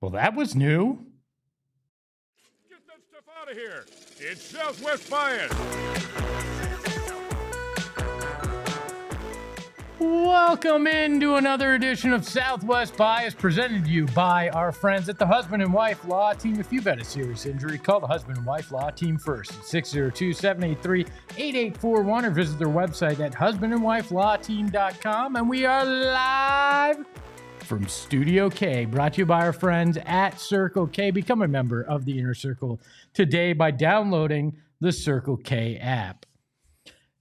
Well, that was new. Get that stuff out of here. It's Southwest Bias. Welcome into another edition of Southwest Bias, presented to you by our friends at the Husband and Wife Law Team. If you've had a serious injury, call the Husband and Wife Law Team first at 602-783-8841 or visit their website at husbandandwifelawteam.com. And we are live from Studio K, brought to you by our friends at Circle K. Become a member of the Inner Circle today by downloading the Circle K app.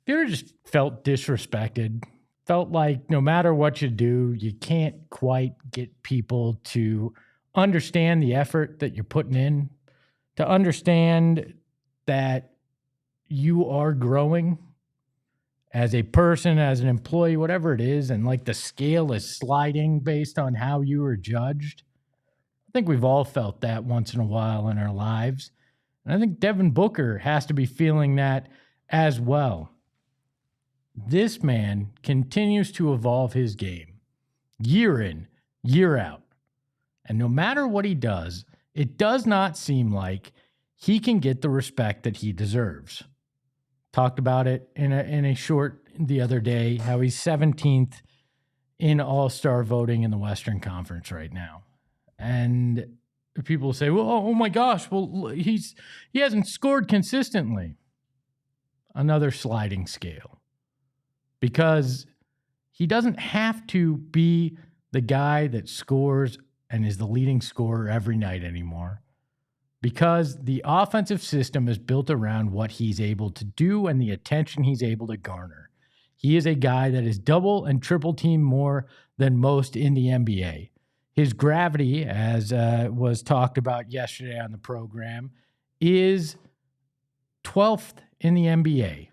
You ever just felt disrespected? Felt like no matter what you do, you can't quite get people to understand the effort that you're putting in, to understand that you are growing as a person, as an employee, whatever it is, and like the scale is sliding based on how you are judged. I think we've all felt that once in a while in our lives. And I think Devin Booker has to be feeling that as well. This man continues to evolve his game year in, year out. And no matter what he does, it does not seem like he can get the respect that he deserves. Talked about it in a short the other day, how he's 17th in All-Star voting in the Western Conference right now. And people say, well, oh my gosh, well, he hasn't scored consistently. Another sliding scale. Because he doesn't have to be the guy that scores and is the leading scorer every night anymore. Because the offensive system is built around what he's able to do and the attention he's able to garner. He is a guy that is double and triple teamed more than most in the NBA. His gravity, as was talked about yesterday on the program, is 12th in the NBA.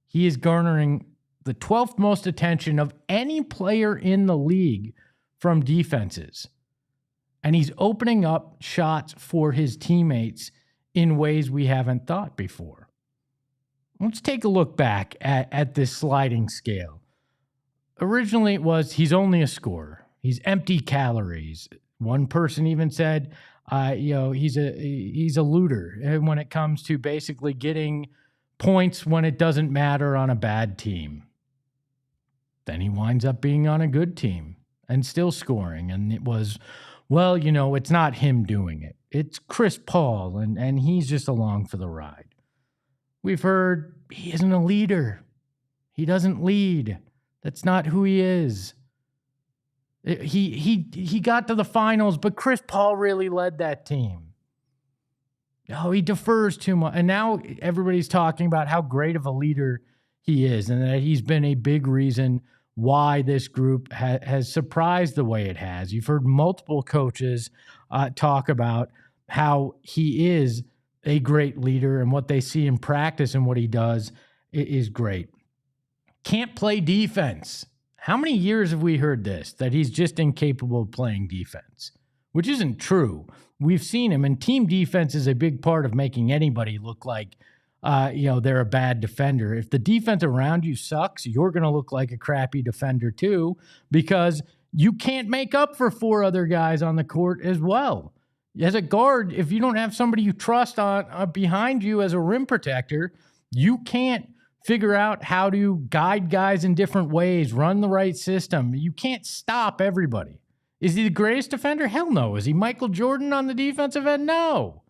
He is garnering the 12th most attention of any player in the league from defenses. And he's opening up shots for his teammates in ways we haven't thought before. Let's take a look back at this sliding scale. Originally, it was he's only a scorer. He's empty calories. One person even said, he's a looter when it comes to basically getting points when it doesn't matter on a bad team. Then he winds up being on a good team and still scoring. And it was, well, it's not him doing it. It's Chris Paul, and he's just along for the ride. We've heard he isn't a leader. He doesn't lead. That's not who he is. He got to the finals, but Chris Paul really led that team. Oh, he defers too much. And now everybody's talking about how great of a leader he is and that he's been a big reason why this group has surprised the way it has. You've heard multiple coaches talk about how he is a great leader and what they see in practice and what he does is great. Can't play defense. How many years have we heard this, that he's just incapable of playing defense? Which isn't true. We've seen him, and team defense is a big part of making anybody look like they're a bad defender. If the defense around you sucks, you're going to look like a crappy defender too, because you can't make up for four other guys on the court as well. As a guard, if you don't have somebody you trust on behind you as a rim protector, you can't figure out how to guide guys in different ways, run the right system. You can't stop everybody. Is he the greatest defender? Hell no. Is he Michael Jordan on the defensive end? No.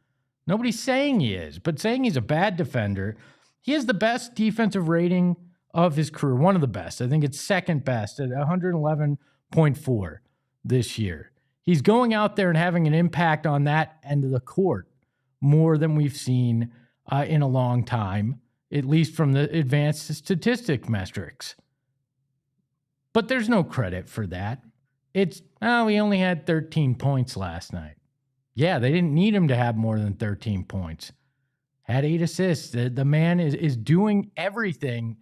Nobody's saying he is, but saying he's a bad defender. He has the best defensive rating of his career, one of the best. I think it's second best at 111.4 this year. He's going out there and having an impact on that end of the court more than we've seen in a long time, at least from the advanced statistic metrics. But there's no credit for that. It's, oh, he only had 13 points last night. Yeah, they didn't need him to have more than 13 points. Had 8 assists. The man is doing everything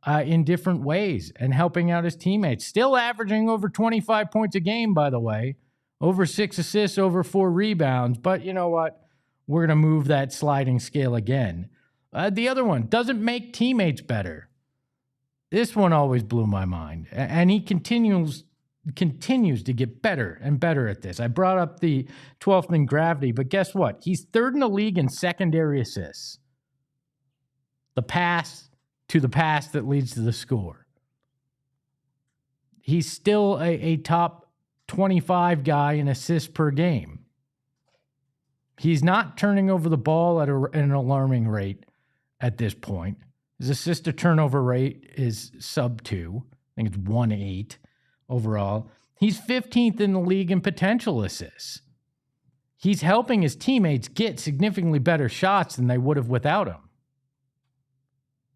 in different ways and helping out his teammates. Still averaging over 25 points a game, by the way. Over 6 assists, over 4 rebounds. But you know what? We're going to move that sliding scale again. The other one, doesn't make teammates better. This one always blew my mind. And he continues to get better and better at this. I brought up the 12th in gravity, but guess what? He's third in the league in secondary assists. The pass to the pass that leads to the score. He's still a top 25 guy in assists per game. He's not turning over the ball at an alarming rate at this point. His assist to turnover rate is sub 2. I think it's 1.8 overall. He's 15th in the league in potential assists. He's helping his teammates get significantly better shots than they would have without him.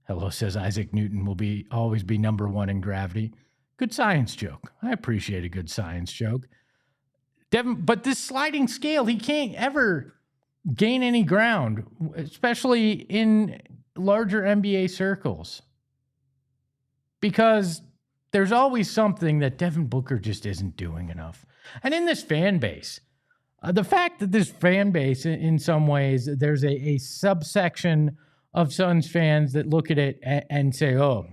Hello, says Isaac Newton will always be number 1 in gravity. Good science joke. I appreciate a good science joke. Devin, but this sliding scale, he can't ever gain any ground, especially in larger NBA circles. Because there's always something that Devin Booker just isn't doing enough. And in this fan base, the fact that this fan base, in some ways, there's a subsection of Suns fans that look at it and say, oh,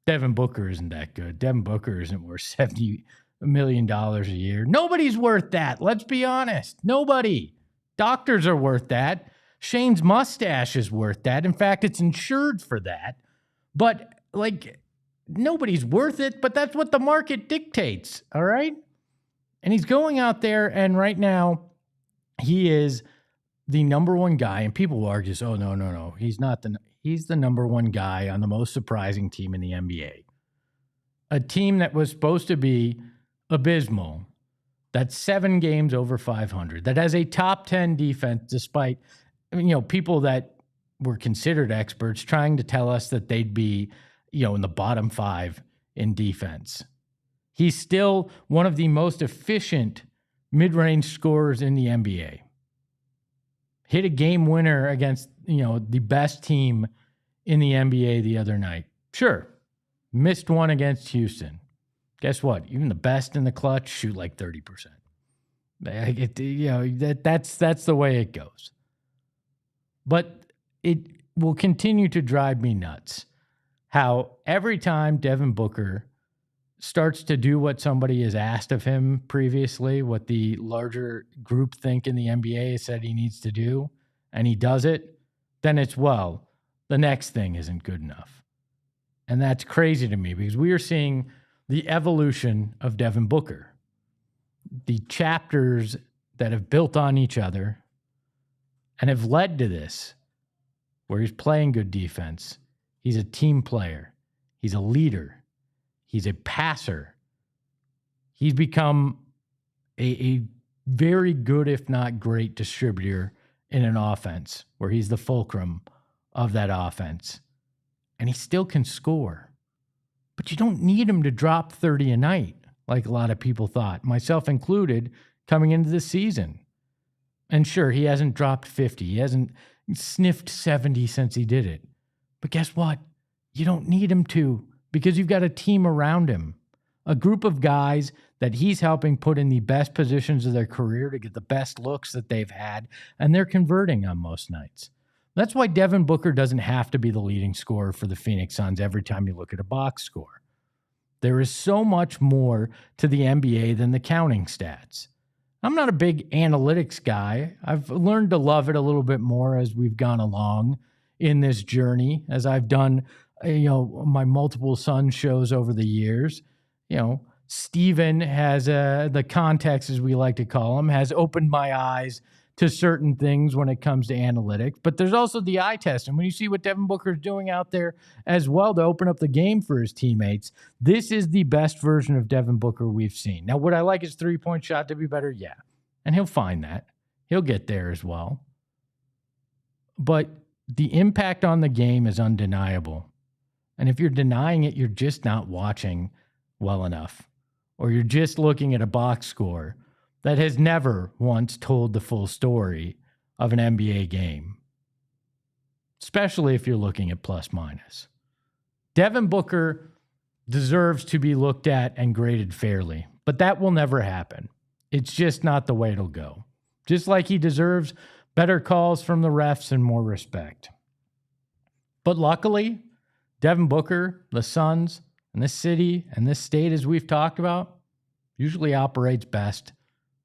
Devin Booker isn't that good. Devin Booker isn't worth $70 million a year. Nobody's worth that. Let's be honest. Nobody. Doctors are worth that. Shane's mustache is worth that. In fact, it's insured for that. But, nobody's worth it, but that's what the market dictates, all right? And he's going out there, and right now, he is the number 1 guy, and people will argue, oh, no, he's not he's the number 1 guy on the most surprising team in the NBA. A team that was supposed to be abysmal, that's 7 games over 500, that has a top 10 defense despite, people that were considered experts trying to tell us that they'd be, in the bottom 5 in defense. He's still one of the most efficient mid-range scorers in the NBA. Hit a game winner against, the best team in the NBA the other night. Sure, missed one against Houston. Guess what? Even the best in the clutch shoot like 30%. That's the way it goes. But it will continue to drive me nuts how every time Devin Booker starts to do what somebody has asked of him previously, what the larger group think in the NBA has said he needs to do, and he does it, then it's, well, the next thing isn't good enough. And that's crazy to me because we are seeing the evolution of Devin Booker. The chapters that have built on each other and have led to this, where he's playing good defense. He's a team player. He's a leader. He's a passer. He's become a very good, if not great, distributor in an offense where he's the fulcrum of that offense. And he still can score. But you don't need him to drop 30 a night like a lot of people thought, myself included, coming into the season. And sure, he hasn't dropped 50. He hasn't sniffed 70 since he did it. But guess what? You don't need him to because you've got a team around him, a group of guys that he's helping put in the best positions of their career to get the best looks that they've had, and they're converting on most nights. That's why Devin Booker doesn't have to be the leading scorer for the Phoenix Suns every time you look at a box score. There is so much more to the NBA than the counting stats. I'm not a big analytics guy. I've learned to love it a little bit more as we've gone along in this journey, as I've done, my multiple Suns shows over the years. Steven has, the context, as we like to call him, has opened my eyes to certain things when it comes to analytics. But there's also the eye test. And when you see what Devin Booker is doing out there as well to open up the game for his teammates, this is the best version of Devin Booker we've seen. Now, would I like his three-point shot to be better? Yeah. And he'll find that. He'll get there as well. But the impact on the game is undeniable. And if you're denying it, you're just not watching well enough. or you're just looking at a box score that has never once told the full story of an NBA game, especially if you're looking at plus minus. Devin Booker deserves to be looked at and graded fairly, but that will never happen. It's just not the way it'll go. Just like he deserves better calls from the refs and more respect. But luckily, Devin Booker, the Suns, and this city and this state, as we've talked about, usually operates best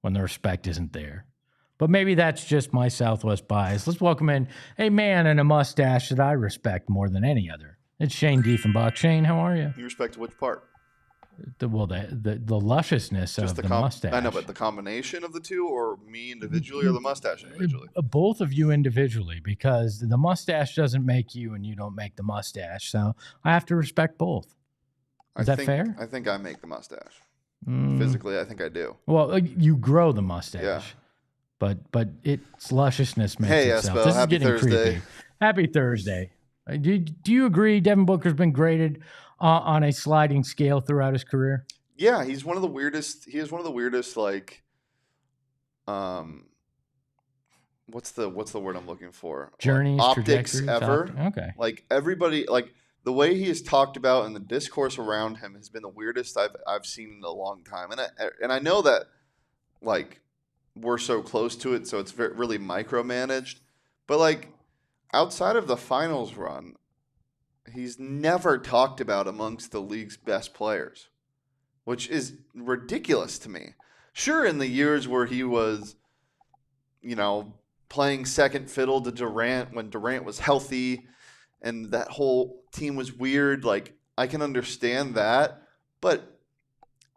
when the respect isn't there. But maybe that's just my Southwest bias. Let's welcome in a man and a mustache that I respect more than any other. It's Shane Diefenbach. Shane, how are you? You respect which part? The lusciousness Just of the mustache. I know, but the combination of the two, or me individually, or the mustache individually? Both of you individually, because the mustache doesn't make you and you don't make the mustache. So I have to respect both. Is that fair? I think I make the mustache. Physically, I think I do. Well, you grow the mustache. Yeah. But its lusciousness makes hey, itself. Espo, This happy is getting Thursday. creepy. Happy Thursday. Do you agree Devin Booker's been graded on a sliding scale throughout his career? Yeah, he's one of the weirdest. He is one of the weirdest, like, what's the word I'm looking for? Journeys, optics ever. Okay. Like everybody, like the way he is talked about and the discourse around him has been the weirdest I've seen in a long time. And I know that, like, we're so close to it, so it's really micromanaged. But like outside of the finals run, he's never talked about amongst the league's best players, which is ridiculous to me. Sure, in the years where he was, playing second fiddle to Durant when Durant was healthy and that whole team was weird, like, I can understand that. But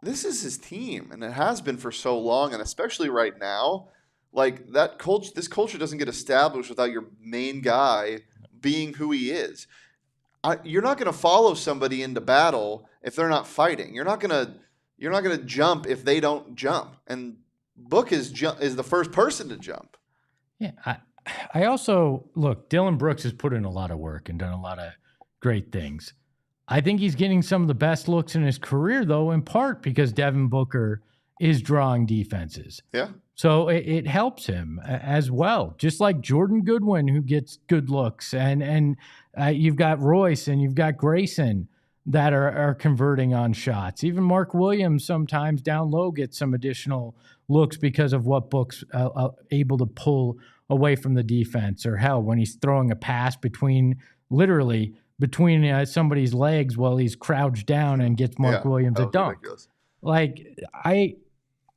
this is his team, and it has been for so long, and especially right now, like this culture doesn't get established without your main guy being who he is. You're not going to follow somebody into battle if they're not fighting. You're not going to jump if they don't jump. And Book is the first person to jump. Yeah, I also look. Dylan Brooks has put in a lot of work and done a lot of great things. I think he's getting some of the best looks in his career, though, in part because Devin Booker is drawing defenses. Yeah. So it helps him as well, just like Jordan Goodwin, who gets good looks, and you've got Royce and you've got Grayson that are converting on shots. Even Mark Williams sometimes down low gets some additional looks because of what Book's able to pull away from the defense, or hell, when he's throwing a pass between somebody's legs while he's crouched down and gets Mark Williams a dunk. Ridiculous. Like,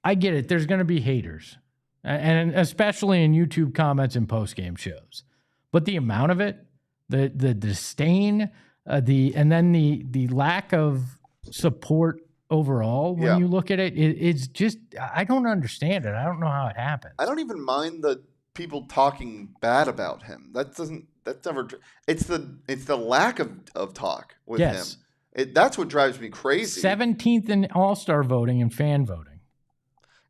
I get it. There's going to be haters, and especially in YouTube comments and post-game shows. But the amount of it, the disdain, and then the lack of support overall when you look at it, it's just, I don't understand it. I don't know how it happens. I don't even mind the people talking bad about him. That's never. It's the lack of talk with him. That's what drives me crazy. 17th in All-Star voting and fan voting.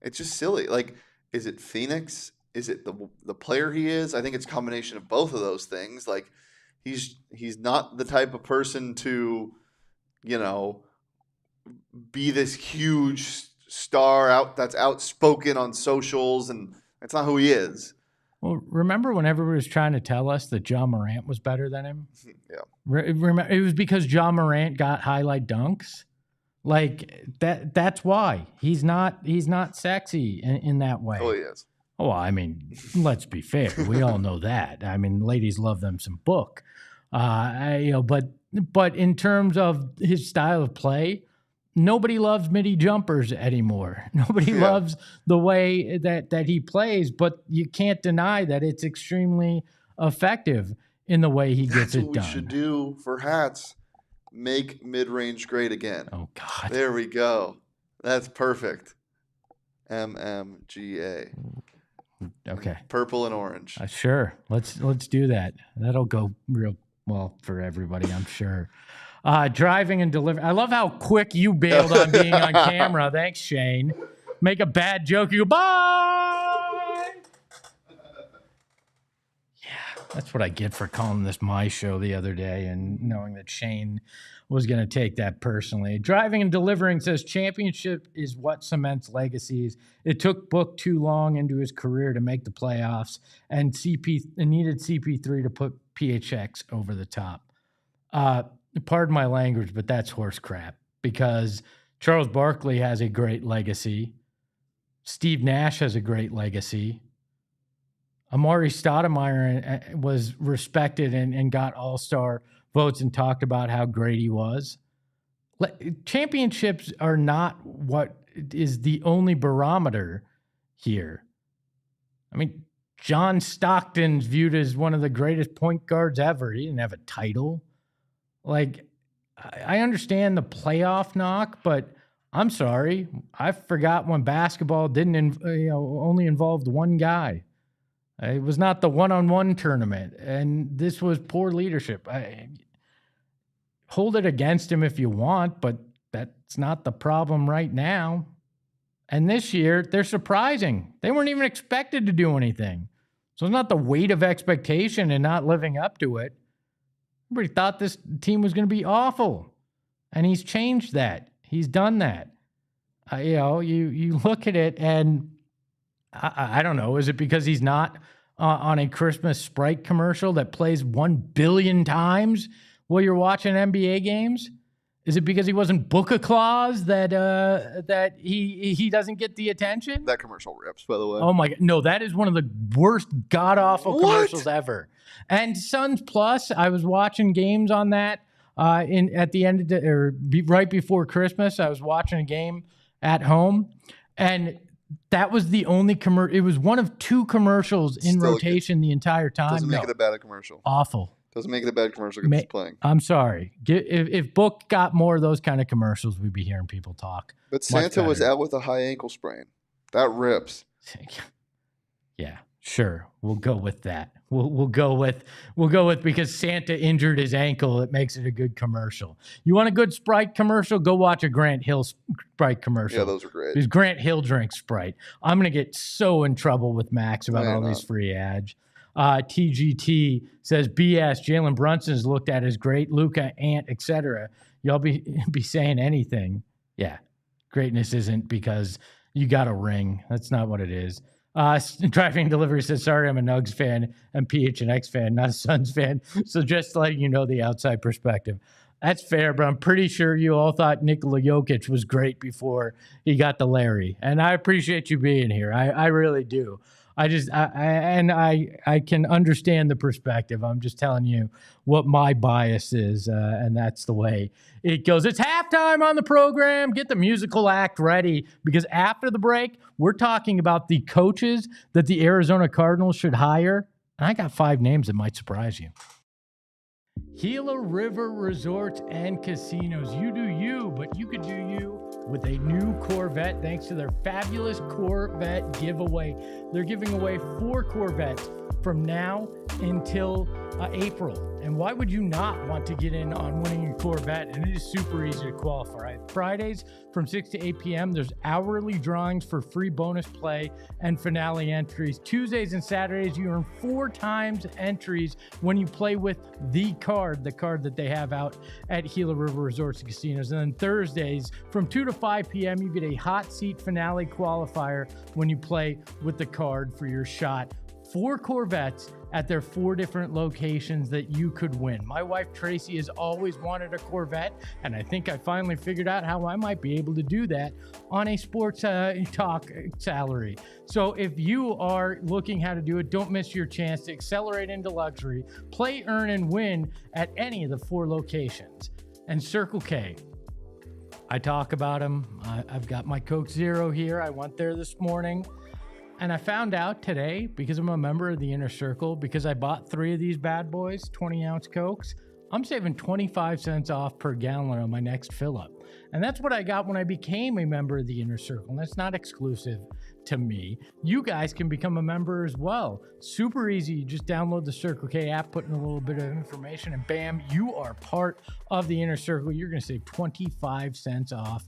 It's just silly. Like, is it Phoenix? Is it the player he is? I think it's a combination of both of those things. Like, he's not the type of person to, be this huge star that's outspoken on socials, and that's not who he is. Well, remember when everybody was trying to tell us that John Morant was better than him? Yeah. Remember, it was because John Morant got highlight dunks. Like that's why he's not sexy in that way. Oh, he is. Oh, I mean, let's be fair. We all know that. I mean, ladies love them some Book. But in terms of his style of play, nobody loves midi jumpers anymore. Nobody loves the way that he plays, but you can't deny that it's extremely effective in the way he gets it done. That's what we should do for hats. Make mid-range great again. Oh, God. There we go. That's perfect. MMGA. Okay. Purple and orange. Sure. Let's do that. That'll go real well for everybody, I'm sure. Driving and delivering. I love how quick you bailed on being on camera. Thanks, Shane. Make a bad joke, you go, bye! Yeah. That's what I get for calling this my show the other day and knowing that Shane was going to take that personally. Driving and Delivering says championship is what cements legacies. It took Book too long into his career to make the playoffs, and needed CP3 to put PHX over the top. Pardon my language, but that's horse crap, because Charles Barkley has a great legacy. Steve Nash has a great legacy. Amari Stoudemire was respected and got all-star votes and talked about how great he was. Championships are not what is the only barometer here. I mean, John Stockton's viewed as one of the greatest point guards ever. He didn't have a title. Like, I understand the playoff knock, but I'm sorry. I forgot when basketball only involved one guy. It was not the one-on-one tournament, and this was poor leadership. Hold it against him if you want, but that's not the problem right now. And this year, they're surprising. They weren't even expected to do anything. So it's not the weight of expectation and not living up to it. Everybody thought this team was going to be awful, and he's changed that. He's done that. You look at it, and I don't know. Is it because he's not on a Christmas Sprite commercial that plays 1 billion times while you're watching NBA games? Is it because he wasn't book a clause that he doesn't get the attention? That commercial rips, by the way. Oh my God. No, that is one of the worst god-awful commercials ever. And Suns Plus, I was watching games on that at the end of right before Christmas. I was watching a game at home, and that was the only commercial. It was one of 2 commercials in rotation the entire time. Doesn't make it a bad commercial. Awful. Doesn't make it a bad commercial because it's playing. I'm sorry. If Book got more of those kind of commercials, we'd be hearing people talk. But Santa was out with a high ankle sprain. That rips. Yeah, sure. We'll go with that. We'll go with because Santa injured his ankle. It makes it a good commercial. You want a good Sprite commercial? Go watch a Grant Hill Sprite commercial. Yeah, those are great. Because Grant Hill drinks Sprite. I'm gonna get so in trouble with Max about all these free ads. TGT says BS. Jalen Brunson's looked at as great. Luka, Ant, etc. Y'all be saying anything. Yeah, greatness isn't because you got a ring. That's not what it is. Driving Delivery says, sorry, I'm a Nugs fan and PHNX fan, not a Suns fan. So just letting you know the outside perspective. That's fair, but I'm pretty sure you all thought Nikola Jokic was great before he got the Larry. And I appreciate you being here. I really do. I can understand the perspective. I'm just telling you what my bias is, and that's the way it goes. It's halftime on the program. Get the musical act ready, because after the break, we're talking about the coaches that the Arizona Cardinals should hire. And I got 5 names that might surprise you. Gila River Resorts and Casinos. You do you, but you could do you with a new Corvette thanks to their fabulous Corvette giveaway. They're giving away 4 Corvettes from now until April. And why would you not want to get in on winning a Corvette? And it is super easy to qualify. Fridays from 6 to 8 p.m., there's hourly drawings for free bonus play and finale entries. Tuesdays and Saturdays, you earn 4 times entries when you play with the card that they have out at Gila River Resorts and Casinos. And then Thursdays from 2 to 5 p.m., you get a hot seat finale qualifier when you play with the card for your shot. 4 Corvettes at their 4 different locations that you could win. My wife Tracy has always wanted a Corvette, and I think I finally figured out how I might be able to do that on a sports talk salary. So if you are looking how to do it, don't miss your chance to accelerate into luxury. Play, earn, and win at any of the 4 locations. And Circle K, I talk about them. I've got my Coke Zero here. I went there this morning. And I found out today, because I'm a member of the Inner Circle, because I bought 3 of these bad boys, 20-ounce Cokes, I'm saving 25 cents off per gallon on my next fill-up. And that's what I got when I became a member of the Inner Circle. And that's not exclusive to me. You guys can become a member as well. Super easy. You just download the Circle K app, put in a little bit of information, and bam, you are part of the Inner Circle. You're going to save 25 cents off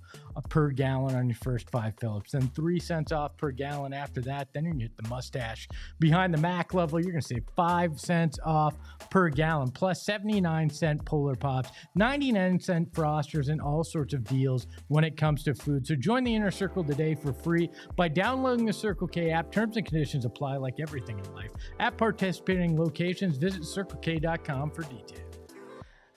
per gallon on your first 5 fill-ups, then 3 cents off per gallon after that. Then you can hit the mustache behind the Mac level. You're going to save 5 cents off per gallon, plus 79-cent Polar Pops, 99-cent Frosters, and all sorts of deals when it comes to food. So join the Inner Circle today for free by downloading the Circle K app. Terms and conditions apply like everything in life. At participating locations, visit CircleK.com for details.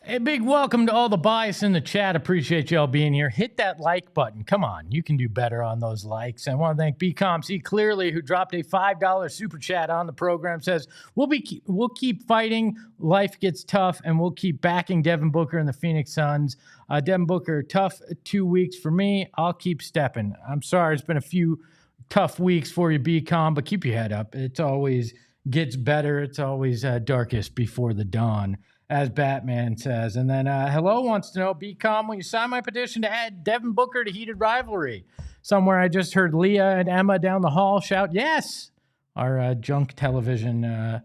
A big welcome to all the bias in the chat. Appreciate y'all being here. Hit that like button. Come on, you can do better on those likes. I want to thank BComC Clearly, who dropped a $5 super chat on the program. Says we'll keep fighting. Life gets tough, and we'll keep backing Devin Booker and the Phoenix Suns. Devin Booker, tough 2 weeks for me. I'll keep stepping. I'm sorry, it's been a few tough weeks for you, BCom, but keep your head up. It always gets better. It's always darkest before the dawn, as Batman says. And then Hello wants to know, BCom, will you sign my petition to add Devin Booker to Heated Rivalry? Somewhere I just heard Leah and Emma down the hall shout, yes. Our junk television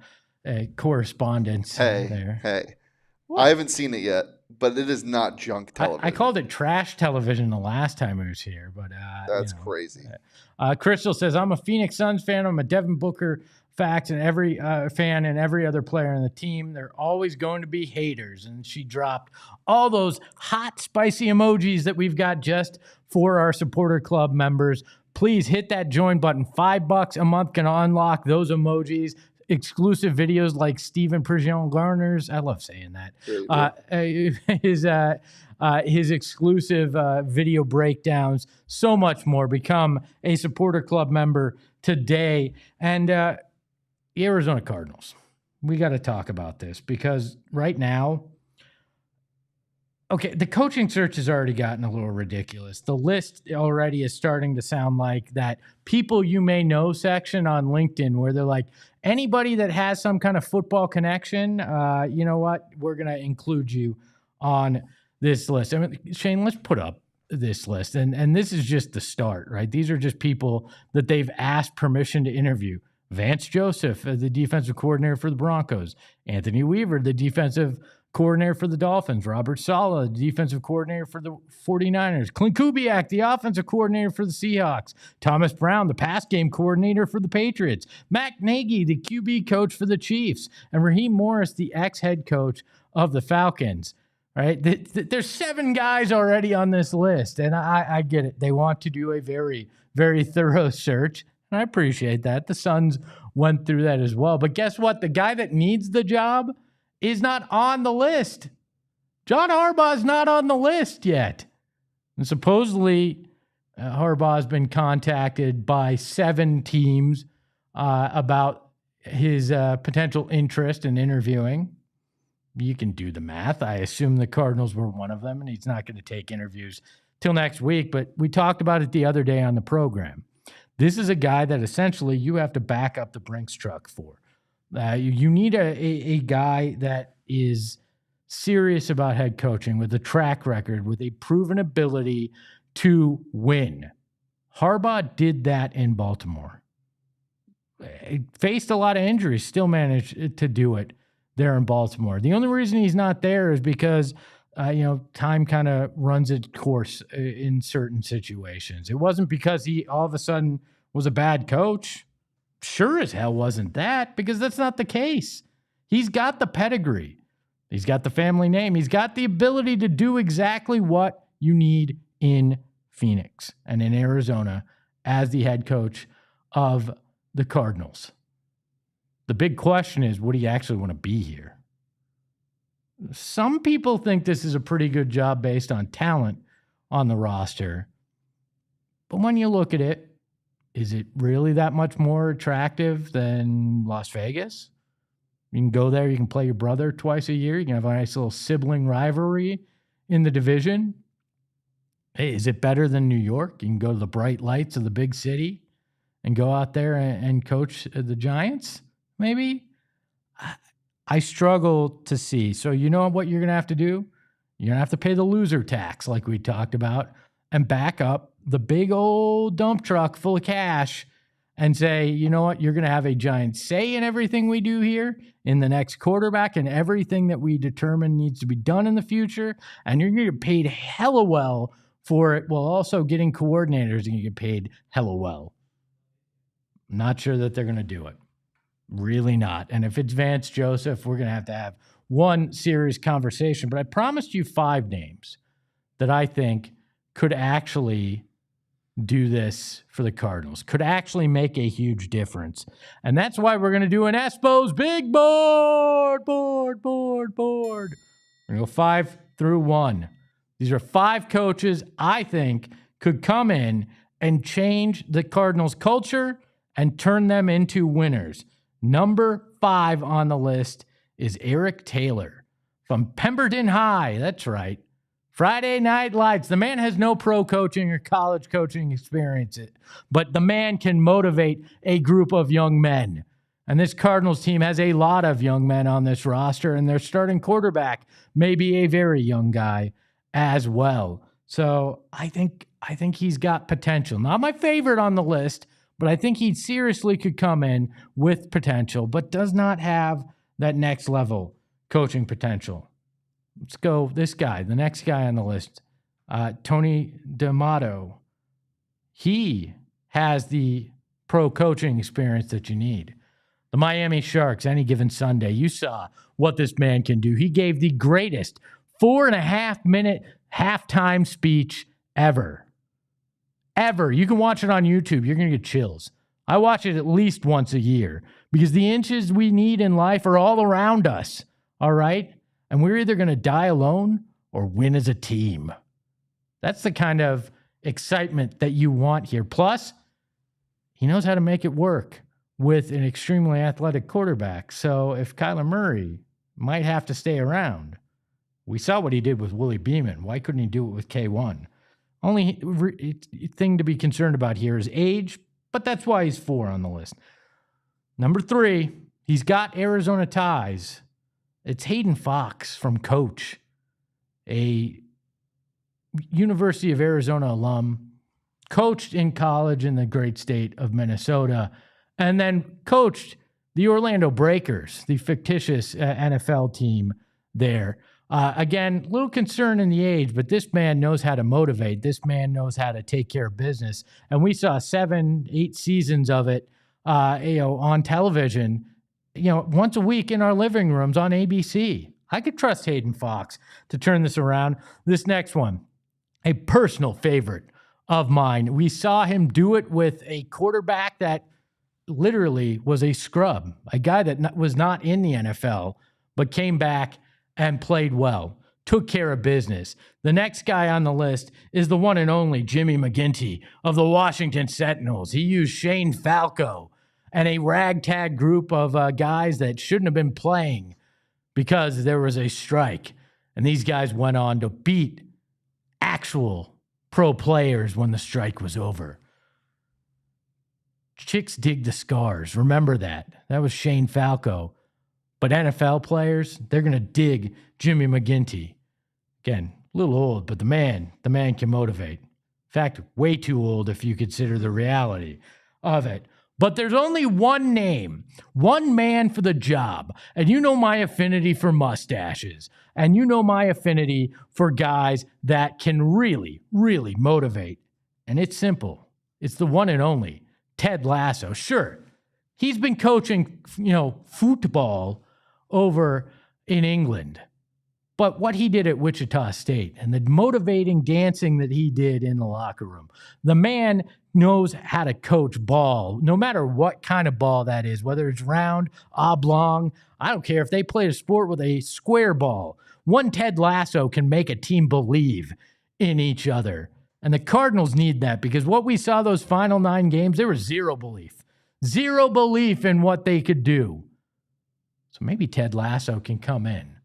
correspondents there. Hey, I haven't seen it yet, but it is not junk television. I called it trash television the last time I was here, but that's crazy. Crystal says, I'm a Phoenix Suns fan. I'm a Devin Booker fact, and every fan and every other player on the team, they're always going to be haters. And she dropped all those hot, spicy emojis that we've got just for our supporter club members. Please hit that join button. $5 a month can unlock those emojis. Exclusive videos like Stephen Prigent Garner's. I love saying that. His exclusive video breakdowns, so much more. Become a supporter club member today. And the Arizona Cardinals. We got to talk about this because right now, okay, the coaching search has already gotten a little ridiculous. The list already is starting to sound like that people you may know section on LinkedIn where they're like, anybody that has some kind of football connection, you know what? We're going to include you on this list. I mean, Shane, let's put up this list. And this is just the start, right? These are just people that they've asked permission to interview. Vance Joseph, the defensive coordinator for the Broncos. Anthony Weaver, the defensive coordinator for the Dolphins. Robert Saleh, the defensive coordinator for the 49ers. Clint Kubiak, the offensive coordinator for the Seahawks. Thomas Brown, the pass game coordinator for the Patriots. Matt Nagy, the QB coach for the Chiefs. And Raheem Morris, the ex-head coach of the Falcons. Right? There's 7 guys already on this list, and I get it. They want to do a very, very thorough search. I appreciate that. The Suns went through that as well. But guess what? The guy that needs the job is not on the list. John Harbaugh's not on the list yet. And supposedly, Harbaugh has been contacted by 7 teams about his potential interest in interviewing. You can do the math. I assume the Cardinals were one of them, and he's not going to take interviews till next week. But we talked about it the other day on the program. This is a guy that essentially you have to back up the Brinks truck for. You need a guy that is serious about head coaching with a track record, with a proven ability to win. Harbaugh did that in Baltimore. He faced a lot of injuries, still managed to do it there in Baltimore. The only reason he's not there is because time kind of runs its course in certain situations. It wasn't because he all of a sudden was a bad coach. Sure as hell wasn't that, because that's not the case. He's got the pedigree. He's got the family name. He's got the ability to do exactly what you need in Phoenix and in Arizona as the head coach of the Cardinals. The big question is, would he actually want to be here? Some people think this is a pretty good job based on talent on the roster. But when you look at it, is it really that much more attractive than Las Vegas? You can go there, you can play your brother twice a year, you can have a nice little sibling rivalry in the division. Hey, is it better than New York? You can go to the bright lights of the big city and go out there and coach the Giants, maybe? I struggle to see. So you know what you're going to have to do? You're going to have to pay the loser tax like we talked about and back up the big old dump truck full of cash and say, you know what, you're going to have a giant say in everything we do here in the next quarterback and everything that we determine needs to be done in the future. And you're going to get paid hella well for it, while also getting coordinators and you get paid hella well. Not sure that they're going to do it. Really not. And if it's Vance Joseph, we're going to have one serious conversation. But I promised you 5 names that I think could actually do this for the Cardinals, could actually make a huge difference. And that's why we're going to do an Espo's big board. We're going to go 5 through 1. These are 5 coaches I think could come in and change the Cardinals culture and turn them into winners. Number 5 on the list is Eric Taylor from Pemberton High. That's right. Friday Night Lights. The man has no pro coaching or college coaching experience, but the man can motivate a group of young men. And this Cardinals team has a lot of young men on this roster, and their starting quarterback may be a very young guy as well. So I think he's got potential. Not my favorite on the list, but I think he seriously could come in with potential, but does not have that next level coaching potential. Let's go this guy, the next guy on the list, Tony D'Amato. He has the pro coaching experience that you need. The Miami Sharks, any given Sunday, you saw what this man can do. He gave the greatest 4.5-minute halftime speech ever. You can watch it on YouTube. You're going to get chills. I watch it at least once a year because the inches we need in life are all around us, all right? And we're either going to die alone or win as a team. That's the kind of excitement that you want here. Plus, he knows how to make it work with an extremely athletic quarterback. So if Kyler Murray might have to stay around, we saw what he did with Willie Beeman. Why couldn't he do it with K1? Only thing to be concerned about here is age, but that's why he's 4 on the list. Number 3, he's got Arizona ties. It's Hayden Fox from Coach, a University of Arizona alum, coached in college in the great state of Minnesota, and then coached the Orlando Breakers, the fictitious NFL team there. Again, little concern in the age, but this man knows how to motivate. This man knows how to take care of business. And we saw 7-8 seasons of it, on television, once a week in our living rooms on ABC. I could trust Hayden Fox to turn this around. This next one, a personal favorite of mine. We saw him do it with a quarterback that literally was a scrub, a guy that was not in the NFL, but came back and played well, took care of business. The next guy on the list is the one and only Jimmy McGinty of the Washington Sentinels. He used Shane Falco and a ragtag group of guys that shouldn't have been playing because there was a strike. And these guys went on to beat actual pro players when the strike was over. Chicks dig the scars. Remember that. That was Shane Falco. But NFL players, they're going to dig Jimmy McGinty. Again, a little old, but the man can motivate. In fact, way too old if you consider the reality of it. But there's only one name, one man for the job. And you know my affinity for mustaches. And you know my affinity for guys that can really, really motivate. And it's simple. It's the one and only Ted Lasso. Sure, he's been coaching, football over in England. But what he did at Wichita State and the motivating dancing that he did in the locker room, the man knows how to coach ball, no matter what kind of ball that is, whether it's round, oblong. I don't care if they play a sport with a square ball. One Ted Lasso can make a team believe in each other. And the Cardinals need that because what we saw those final 9 games, there was zero belief in what they could do. So maybe Ted Lasso can come in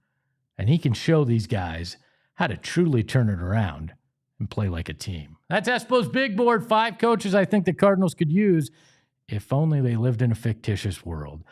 and he can show these guys how to truly turn it around and play like a team. That's Espo's Big Board. 5 coaches I think the Cardinals could use if only they lived in a fictitious world.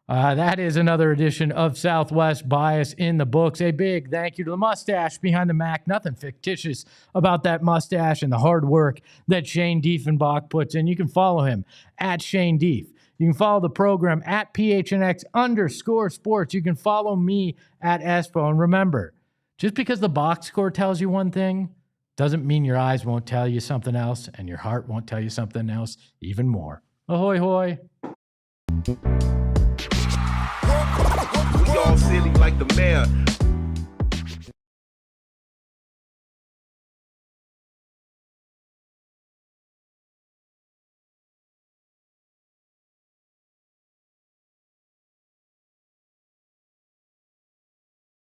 That is another edition of Southwest Bias in the books. A big thank you to the mustache behind the Mac. Nothing fictitious about that mustache and the hard work that Shane Diefenbach puts in. You can follow him at Shane Dief. You can follow the program at PHNX_sports. You can follow me at Espo. And remember, just because the box score tells you one thing doesn't mean your eyes won't tell you something else and your heart won't tell you something else even more. Ahoy, hoy. We all silly like the mayor.